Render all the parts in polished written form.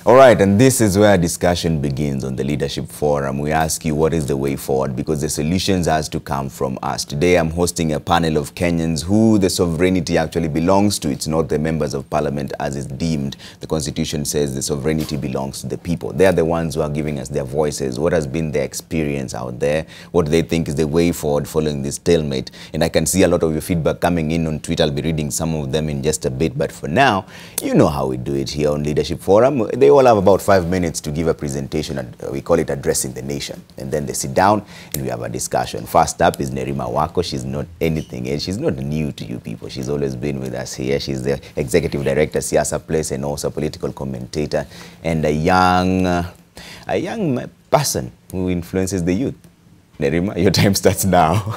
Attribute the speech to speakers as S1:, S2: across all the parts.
S1: All right, and this is where discussion begins on the Leadership Forum. We ask you what is the way forward, because the solutions has to come from us. Today I'm hosting a panel of Kenyans who the sovereignty actually belongs to. It's not the members of parliament as is deemed. The Constitution says the sovereignty belongs to the people. They are the ones who are giving us their voices. What has been their experience out there? What do they think is the way forward following this stalemate? And I can see a lot of your feedback coming in on Twitter. I'll be reading some of them in just a bit. But for now, you know how we do it here on Leadership Forum. They all have about 5 minutes to give a presentation, and we call it Addressing the Nation. And then they sit down and we have a discussion. First up is Nerima Wako. She's not anything else. She's not new to you people. She's always been with us here. She's the Executive Director, Siasa Place, and also a political commentator, and a young person who influences the youth. Nerima, your time starts now.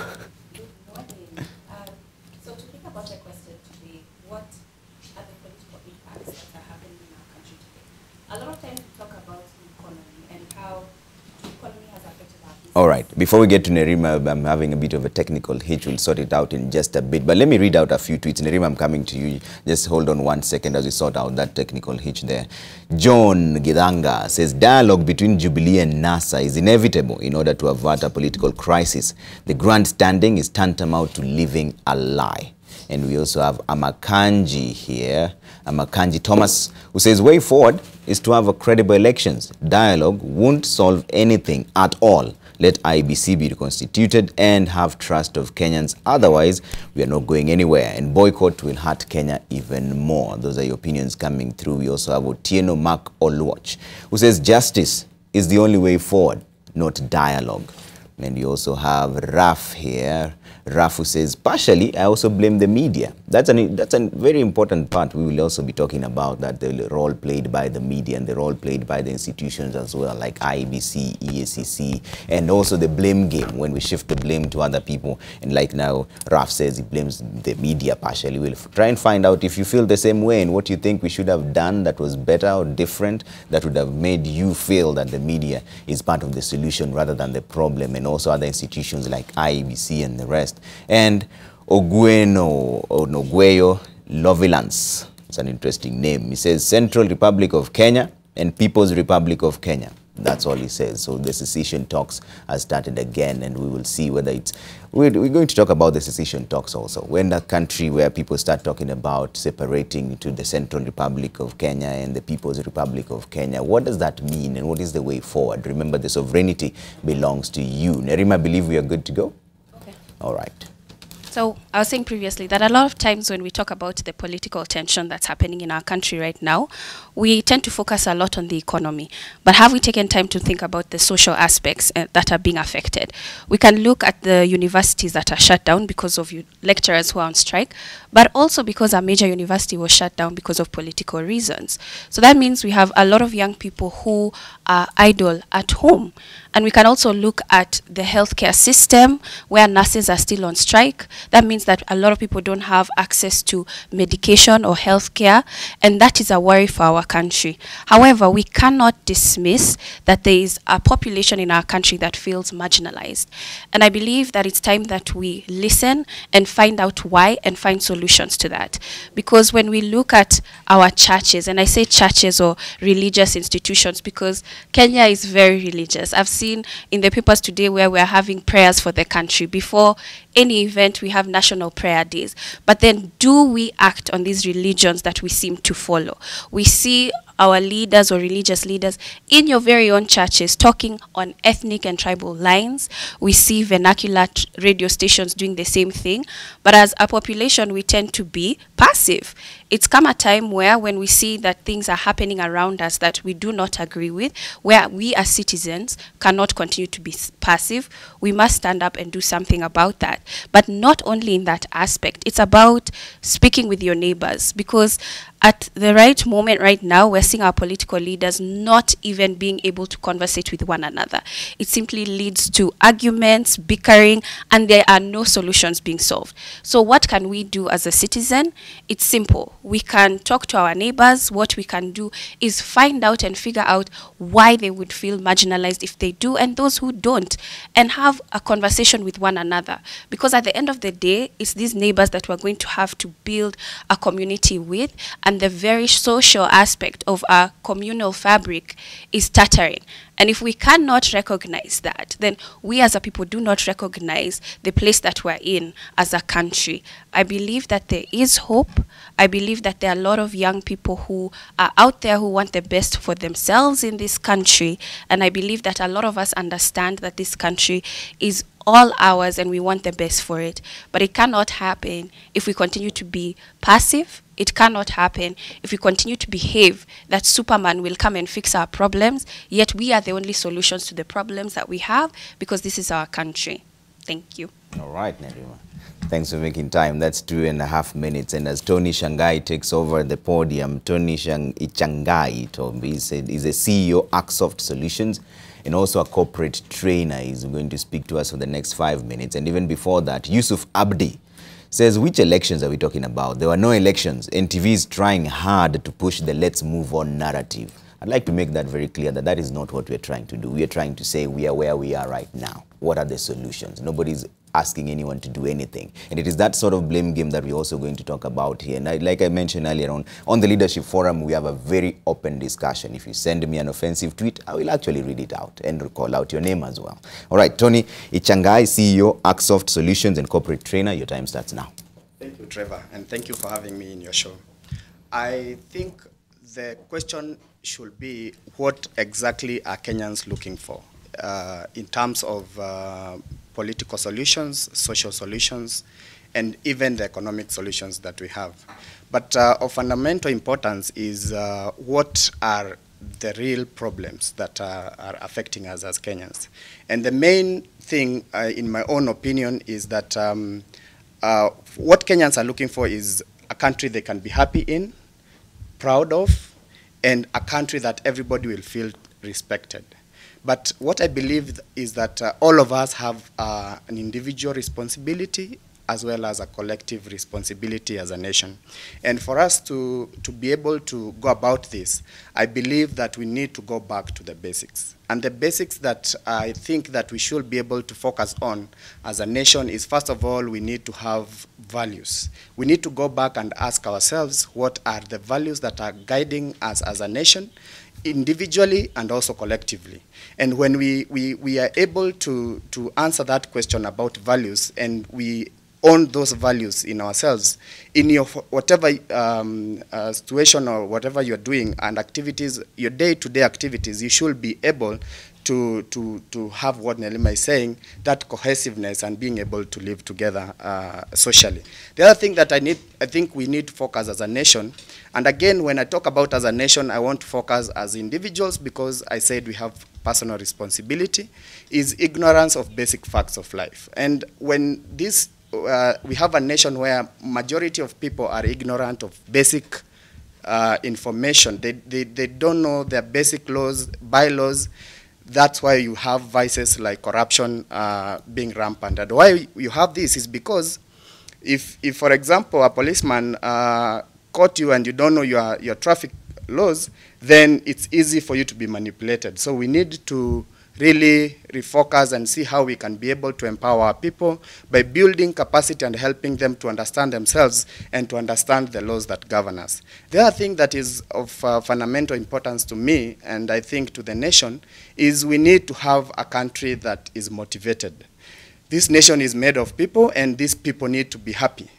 S1: All right, before we get to Nerima, I'm having a bit of a technical hitch. We'll sort it out in just a bit. But let me read out a few tweets. Nerima, I'm coming to you. Just hold on 1 second as we sort out that technical hitch there. John Gidanga says, dialogue between Jubilee and NASA is inevitable in order to avert a political crisis. The grandstanding is tantamount to living a lie. And we also have Amakanji here, Amakanji Thomas, who says way forward is to have a credible elections. Dialogue won't solve anything at all. Let IBC be reconstituted and have trust of Kenyans. Otherwise, we are not going anywhere. And boycott will hurt Kenya even more. Those are your opinions coming through. We also have Otieno Mark Olwatch, who says justice is the only way forward, not dialogue. And we also have Raf here. Raf, who says, partially, I also blame the media. That's a very important part. We will also be talking about that, the role played by the media and the role played by the institutions as well, like IBC, EACC, and also the blame game, when we shift the blame to other people. And like now, Raf says he blames the media partially. We'll try and find out if you feel the same way and what you think we should have done that was better or different, that would have made you feel that the media is part of the solution rather than the problem, and also other institutions like IBC and the rest. And Ogueno Lovilance, it's an interesting name. He says Central Republic of Kenya and People's Republic of Kenya. That's all he says. So the secession talks has started again, and we will see whether it's... We're going to talk about the secession talks also. When a country where people start talking about separating to the Central Republic of Kenya and the People's Republic of Kenya, what does that mean and what is the way forward? Remember, the sovereignty belongs to you. Nerima, I believe we are good to go? Okay. All right.
S2: So I was saying previously that a lot of times when we talk about the political tension that's happening in our country right now, we tend to focus a lot on the economy. But have we taken time to think about the social aspects that are being affected? We can look at the universities that are shut down because of lecturers who are on strike, but also because a major university was shut down because of political reasons. So that means we have a lot of young people who are idle at home. And we can also look at the healthcare system where nurses are still on strike. That means that a lot of people don't have access to medication or healthcare, and that is a worry for our country. However, we cannot dismiss that there is a population in our country that feels marginalized. And I believe that it's time that we listen and find out why and find solutions to that. Because when we look at our churches, and I say churches or religious institutions because Kenya is very religious. I've seen in the papers today where we're having prayers for the country. Before any event, we have national prayer days. But then do we act on these religions that we seem to follow? We see our leaders or religious leaders in your very own churches talking on ethnic and tribal lines. We see vernacular radio stations doing the same thing. But as a population, we tend to be passive. It's come a time where when we see that things are happening around us that we do not agree with, where we as citizens cannot continue to be passive, we must stand up and do something about that. But not only in that aspect, it's about speaking with your neighbors, because at the right moment right now, we're seeing our political leaders not even being able to conversate with one another. It simply leads to arguments, bickering, and there are no solutions being solved. So what can we do as a citizen? It's simple. We can talk to our neighbors. What we can do is find out and figure out why they would feel marginalized if they do, and those who don't, and have a conversation with one another. Because at the end of the day, it's these neighbors that we're going to have to build a community with, and and the very social aspect of our communal fabric is tattering. And if we cannot recognize that, then we as a people do not recognize the place that we're in as a country. I believe that there is hope. I believe that there are a lot of young people who are out there who want the best for themselves in this country. And I believe that a lot of us understand that this country is all ours and we want the best for it. But it cannot happen if we continue to be passive. It cannot happen if we continue to behave that Superman will come and fix our problems, yet we are the only solutions to the problems that we have, because this is our country. Thank you.
S1: All right, Nerima. Thanks for making time. That's 2.5 minutes. And as Tony Shangai takes over the podium, Tony Shangai is a CEO, Axoft Solutions, and also a corporate trainer. He's going to speak to us for the next 5 minutes. And even before that, Yusuf Abdi says, which elections are we talking about? There were no elections. NTV is trying hard to push the let's move on narrative. I'd like to make that very clear that that is not what we're trying to do. We are trying to say we are where we are right now. What are the solutions? Nobody's asking anyone to do anything. And it is that sort of blame game that we're also going to talk about here. And like I mentioned earlier on the Leadership Forum, we have a very open discussion. If you send me an offensive tweet, I will actually read it out and call out your name as well. All right, Tony Ichangai, CEO, Axoft Solutions and corporate trainer. Your time starts now.
S3: Thank you, Trevor, and thank you for having me in your show. I think the question should be, what exactly are Kenyans looking for in terms of political solutions, social solutions, and even the economic solutions that we have. But of fundamental importance is what are the real problems that are affecting us as Kenyans. And the main thing, in my own opinion, is that what Kenyans are looking for is a country they can be happy in, proud of, and a country that everybody will feel respected. But what I believe is that all of us have an individual responsibility as well as a collective responsibility as a nation. And for us to be able to go about this, I believe that we need to go back to the basics. And the basics that I think that we should be able to focus on as a nation is, first of all, we need to have values. We need to go back and ask ourselves, what are the values that are guiding us as a nation, individually and also collectively. And when we are able to answer that question about values, and we own those values in ourselves, in your whatever situation or whatever you're doing and activities, your day-to-day activities, you should be able to have what Nelima is saying, that cohesiveness and being able to live together socially. The other thing that I think we need to focus as a nation, and again, when I talk about as a nation, I want to focus as individuals, because I said we have personal responsibility, is ignorance of basic facts of life. And when this, we have a nation where majority of people are ignorant of basic information. They don't know their basic laws, bylaws. That's why you have vices like corruption being rampant. And why you have this is because if for example, a policeman caught you and you don't know your traffic laws, then it's easy for you to be manipulated. So we need to really refocus and see how we can be able to empower our people by building capacity and helping them to understand themselves and to understand the laws that govern us. The other thing that is of fundamental importance to me, and I think to the nation, is we need to have a country that is motivated. This nation is made of people, and these people need to be happy.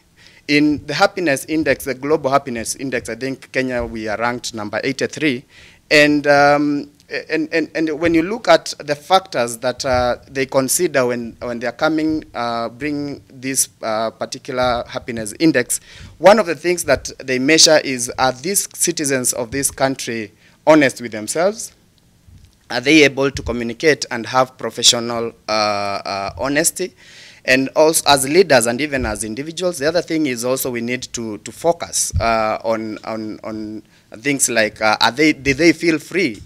S3: In the happiness index, the global happiness index, I think Kenya, we are ranked number 83. And when you look at the factors that they consider when they are coming, bring this particular happiness index, one of the things that they measure is, are these citizens of this country honest with themselves? Are they able to communicate and have professional honesty? And also as leaders and even as individuals, the other thing is also we need to focus on things like, did they feel free?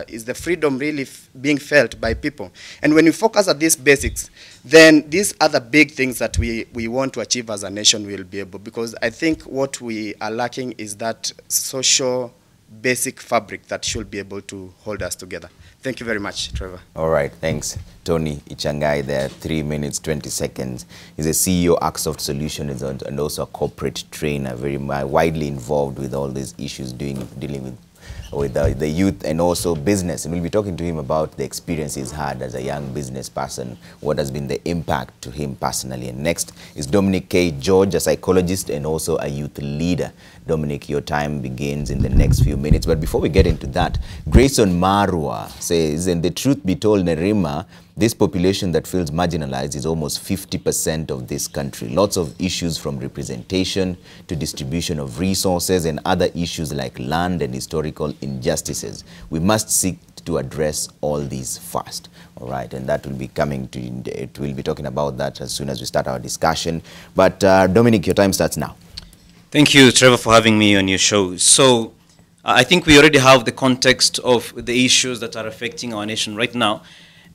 S3: Is the freedom really being felt by people? And when we focus on these basics, then these are the big things that we want to achieve as a nation will be able, because I think what we are lacking is that social basic fabric that should be able to hold us together. Thank you very much, Trevor.
S1: All right, thanks. Tony Ichangai there, 3 minutes, 20 seconds. He's a CEO, Axoft Solutions, and also a corporate trainer, very widely involved with all these issues, dealing with the youth and also business. And we'll be talking to him about the experience he's had as a young business person, what has been the impact to him personally. And next is Dominic K. George, a psychologist and also a youth leader. Dominic, your time begins in the next few minutes. But before we get into that, Grayson Marwa says, and the truth be told, Nerima, this population that feels marginalized is almost 50% of this country. Lots of issues from representation to distribution of resources and other issues like land and historical injustices. We must seek to address all these fast. All right, and that will be coming to, we'll be talking about that as soon as we start our discussion. But Dominic, your time starts now.
S4: Thank you, Trevor, for having me on your show. So I think we already have the context of the issues that are affecting our nation right now.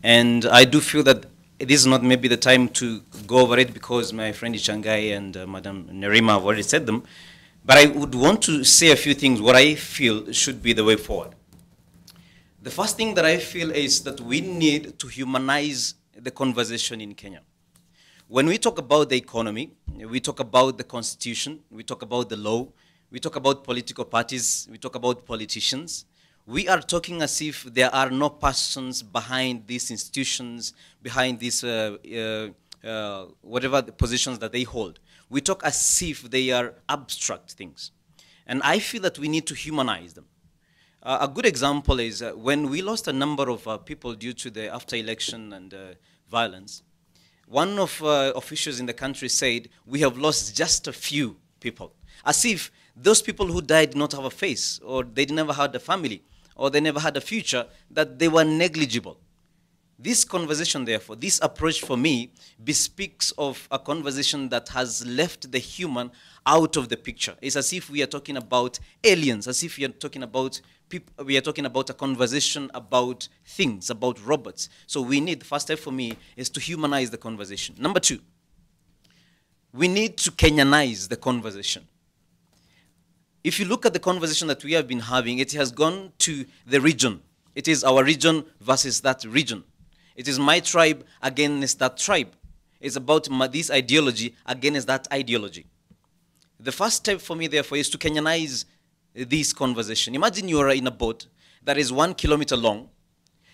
S4: And I do feel that this is not maybe the time to go over it because my friend Ichangai and Madam Nerima have already said them. But I would want to say a few things, what I feel should be the way forward. The first thing that I feel is that we need to humanize the conversation in Kenya. When we talk about the economy, we talk about the constitution, we talk about the law, we talk about political parties, we talk about politicians. We are talking as if there are no persons behind these institutions, behind these whatever the positions that they hold. We talk as if they are abstract things. And I feel that we need to humanize them. A good example is when we lost a number of people due to the after-election and violence, one of officials in the country said, we have lost just a few people. As if those people who died did not have a face, or they never had a family, or they never had a future, that they were negligible. This conversation, therefore, this approach for me bespeaks of a conversation that has left the human out of the picture. It's as if we are talking about aliens, as if we are talking about people, we are talking about a conversation about things, about robots. So we need, the first step for me is to humanize the conversation. Number two, we need to Kenyanize the conversation. If you look at the conversation that we have been having, it has gone to the region. It is our region versus that region. It is my tribe against that tribe. It's about this ideology against that ideology. The first step for me, therefore, is to Kenyanize this conversation. Imagine you are in a boat that is 1 kilometer long,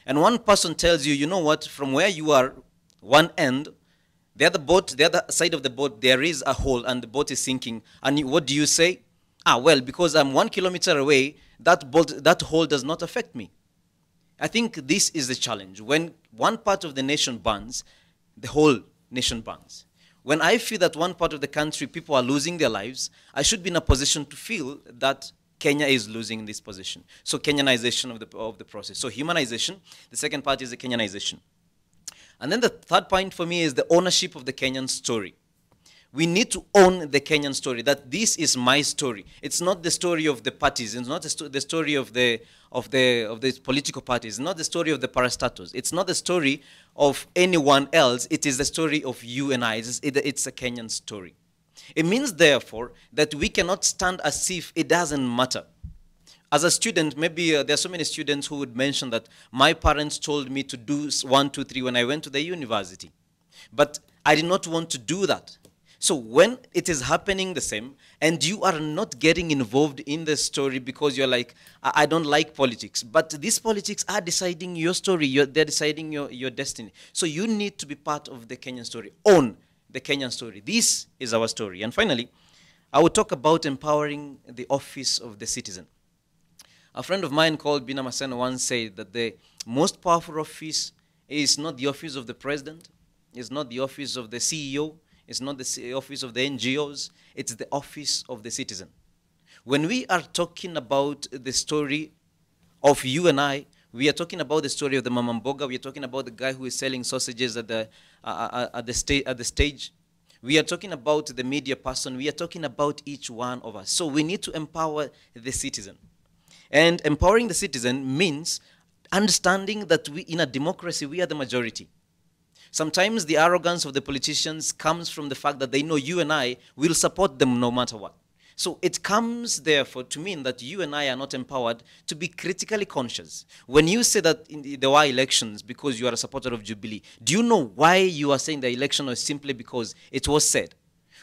S4: and one person tells you, you know what, from where you are, one end, the other side of the boat, there is a hole, and the boat is sinking. And what do you say? Ah, well, because I'm 1 kilometer away, that hole does not affect me. I think this is the challenge. When one part of the nation burns, the whole nation burns. When I feel that one part of the country, people are losing their lives, I should be in a position to feel that Kenya is losing this position. So Kenyanization of the process. So humanization, the second part is the Kenyanization. And then the third point for me is the ownership of the Kenyan story. We need to own the Kenyan story, that this is my story. It's not the story of the parties. It's not the story of the political parties. It's not the story of the parastatus. It's not the story of anyone else. It is the story of you and I. It's a Kenyan story. It means, therefore, that we cannot stand as if it doesn't matter. As a student, maybe there are so many students who would mention that my parents told me to do 1, 2, 3 when I went to the university. But I did not want to do that. So when it is happening the same, and you are not getting involved in the story because you're like, I don't like politics, but these politics are deciding your story, they're deciding your destiny. So you need to be part of the Kenyan story, own the Kenyan story. This is our story. And finally, I will talk about empowering the office of the citizen. A friend of mine called Bina Maseno once said that the most powerful office is not the office of the president, it's not the office of the CEO, it's not the office of the NGOs, it's the office of the citizen. When we are talking about the story of you and I, we are talking about the story of the Mama Mboga, we are talking about the guy who is selling sausages at the stage. We are talking about the media person, we are talking about each one of us. So we need to empower the citizen. And empowering the citizen means understanding that we, in a democracy, we are the majority. Sometimes the arrogance of the politicians comes from the fact that they know you and I will support them no matter what. So it comes therefore to mean that you and I are not empowered to be critically conscious. When you say that there were elections because you are a supporter of Jubilee, do you know why you are saying the election was simply because it was said?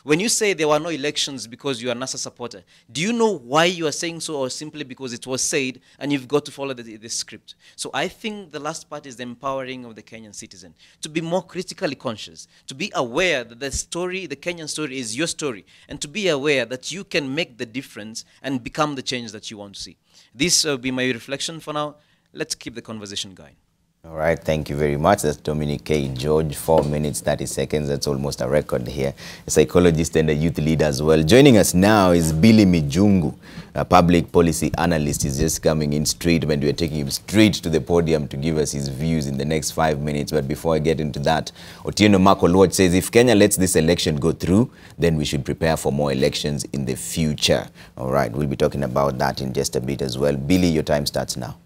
S4: When you say there were no elections because you are a NASA supporter, do you know why you are saying so, or simply because it was said and you've got to follow the script? So I think the last part is the empowering of the Kenyan citizen to be more critically conscious, to be aware that the story, the Kenyan story, is your story, and to be aware that you can make the difference and become the change that you want to see. This will be my reflection for now. Let's keep the conversation going.
S1: All right, thank you very much. That's Dominic K. George, 4 minutes, 30 seconds. That's almost a record here. A psychologist and a youth leader as well. Joining us now is Billy Mijungu, a public policy analyst. He's just coming in straight, and we're taking him straight to the podium to give us his views in the next 5 minutes. But before I get into that, Otieno Makolwaj says, if Kenya lets this election go through, then we should prepare for more elections in the future. All right, we'll be talking about that in just a bit as well. Billy, your time starts now.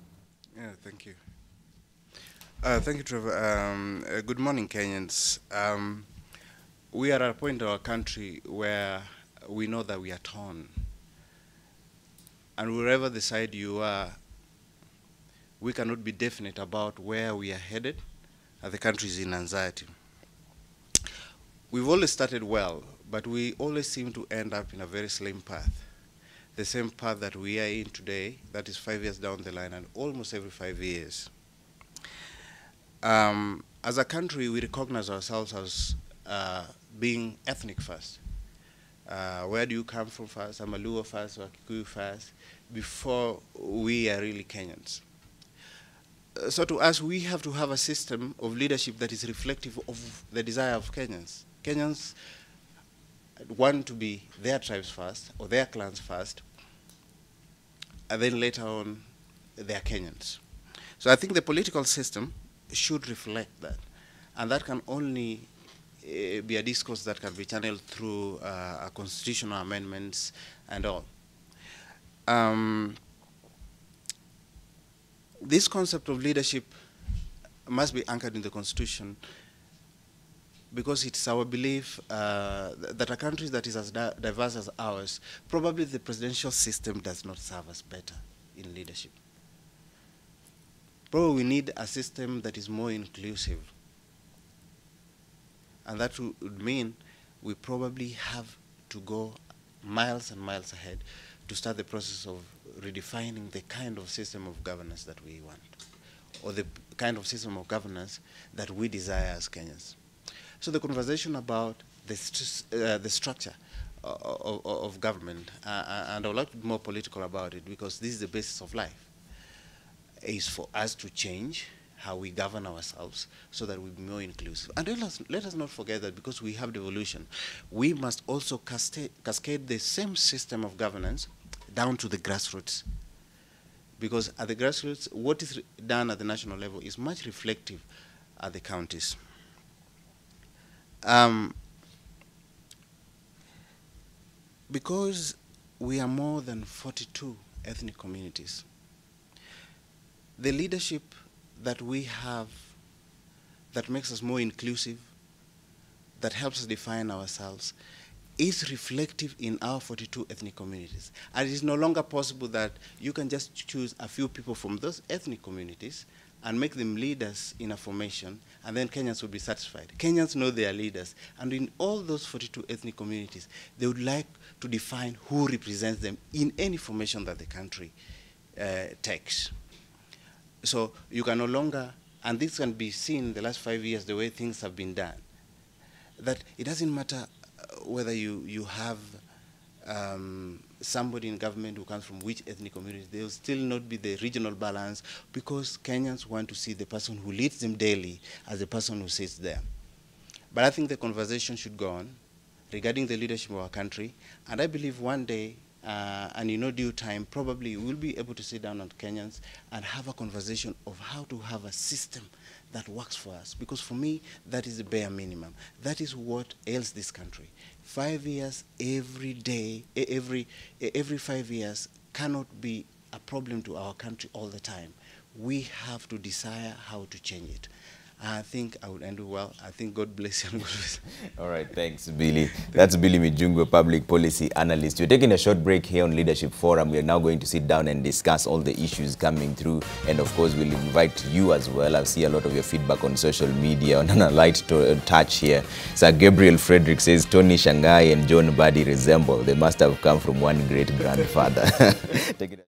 S5: Thank you. Thank you, Trevor. Good morning, Kenyans. We are at a point in our country where we know that we are torn. And wherever the side you are, we cannot be definite about where we are headed, and the country is in anxiety. We've always started well, but we always seem to end up in a very slim path. The same path that we are in today, that is 5 years down the line, and almost every 5 years. As a country, we recognize ourselves as being ethnic first. Where do you come from first? I'm a Luo first or Kikuyu first, before we are really Kenyans. So to us, we have to have a system of leadership that is reflective of the desire of Kenyans. Kenyans want to be their tribes first, or their clans first, and then later on, they are Kenyans. So I think the political system should reflect that. And that can only be a discourse that can be channeled through constitutional amendments and all. This concept of leadership must be anchored in the Constitution, because it's our belief that a country that is as diverse as ours, probably the presidential system does not serve us better in leadership. Probably we need a system that is more inclusive. And that would mean we probably have to go miles and miles ahead to start the process of redefining the kind of system of governance that we want, or the kind of system of governance that we desire as Kenyans. So the conversation about the structure of government, and I would like to be more political about it, because this is the basis of life, is for us to change how we govern ourselves so that we be more inclusive. And let us not forget that because we have devolution, we must also cascade the same system of governance down to the grassroots. Because at the grassroots, what is done at the national level is much reflective at the counties. Because we are more than 42 ethnic communities, the leadership that we have that makes us more inclusive, that helps us define ourselves, is reflective in our 42 ethnic communities. And it is no longer possible that you can just choose a few people from those ethnic communities and make them leaders in a formation, and then Kenyans will be satisfied. Kenyans know their leaders, and in all those 42 ethnic communities, they would like to define who represents them in any formation that the country takes. So you can no longer, and this can be seen in the last 5 years, the way things have been done, that it doesn't matter whether you have somebody in government who comes from which ethnic community, there will still not be the regional balance, because Kenyans want to see the person who leads them daily as the person who sits there. But I think the conversation should go on regarding the leadership of our country, and I believe one day, and in no due time, probably we'll be able to sit down with Kenyans and have a conversation of how to have a system that works for us. Because for me, that is the bare minimum. That is what ails this country. 5 years every day, every 5 years cannot be a problem to our country all the time. We have to desire how to change it. I think I would end well. I think God bless you and God bless you.
S1: All right, thanks, Billy. That's Billy Mijungu, public policy analyst. We're taking a short break here on Leadership Forum. We're now going to sit down and discuss all the issues coming through. And of course, we'll invite you as well. I see a lot of your feedback on social media, on a light touch here. Sir Gabriel Frederick says, Tony Shanghai and John Buddy resemble. They must have come from one great grandfather. Take it